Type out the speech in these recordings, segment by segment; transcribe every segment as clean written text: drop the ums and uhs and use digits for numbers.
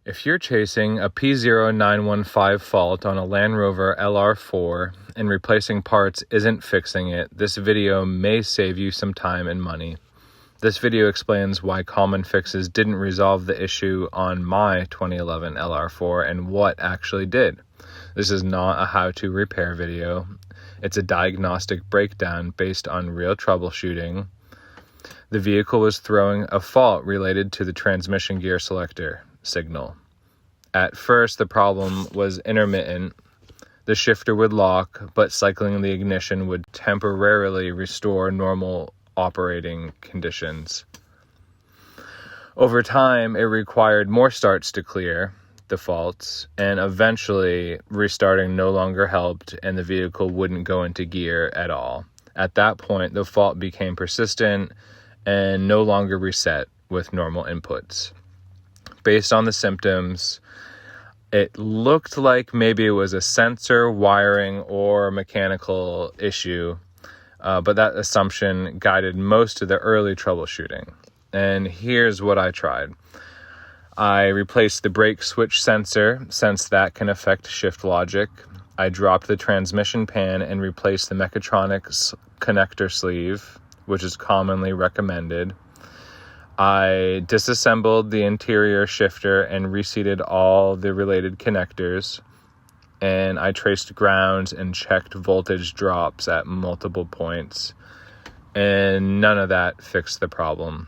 If you're chasing a P0915 fault on a Land Rover LR4 and replacing parts isn't fixing it, this video may save you some time and money. This video explains why common fixes didn't resolve the issue on my 2011 LR4 and what actually did. This is not a how-to repair video. It's a diagnostic breakdown based on real troubleshooting. The vehicle was throwing a fault related to the transmission gear selector signal. At first, the problem was intermittent. The shifter would lock, but cycling the ignition would temporarily restore normal operating conditions. Over time, it required more starts to clear the faults, and eventually restarting no longer helped and the vehicle wouldn't go into gear at all. At that point, the fault became persistent and no longer reset with normal inputs. Based on the symptoms, it looked like maybe it was a sensor, wiring, or mechanical issue, but that assumption guided most of the early troubleshooting. And here's what I tried. I replaced the brake switch sensor, since that can affect shift logic. I dropped the transmission pan and replaced the mechatronic connector sleeve, which is commonly recommended. I disassembled the interior shifter and reseated all the related connectors, and I traced grounds and checked voltage drops at multiple points, and none of that fixed the problem.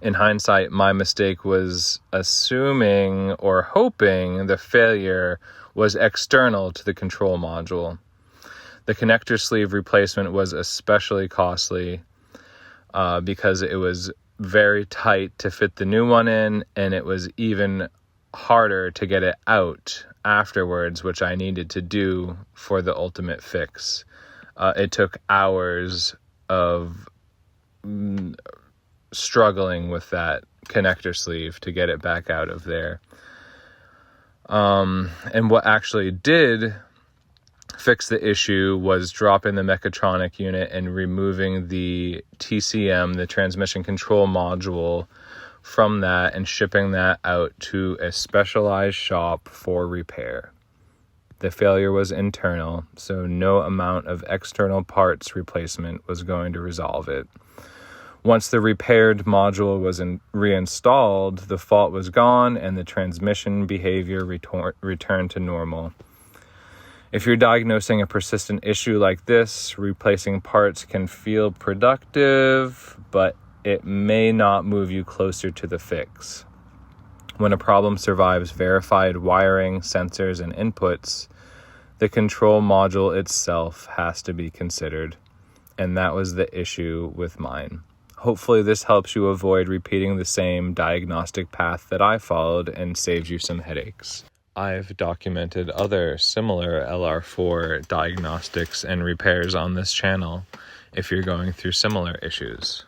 In hindsight, my mistake was assuming or hoping the failure was external to the control module. The connector sleeve replacement was especially costly because it was very tight to fit the new one in, and it was even harder to get it out afterwards, which I needed to do for the ultimate fix. It took hours of struggling with that connector sleeve to get it back out of there. And what actually did fix the issue was dropping the mechatronic unit and removing the TCM, the transmission control module, from that and shipping that out to a specialized shop for repair. The failure was internal, so no amount of external parts replacement was going to resolve it. Once the repaired module was reinstalled, the fault was gone and the transmission behavior returned to normal. If you're diagnosing a persistent issue like this, replacing parts can feel productive, but it may not move you closer to the fix. When a problem survives verified wiring, sensors, and inputs, the control module itself has to be considered, and that was the issue with mine. Hopefully this helps you avoid repeating the same diagnostic path that I followed and saves you some headaches. I've documented other similar LR4 diagnostics and repairs on this channel if you're going through similar issues.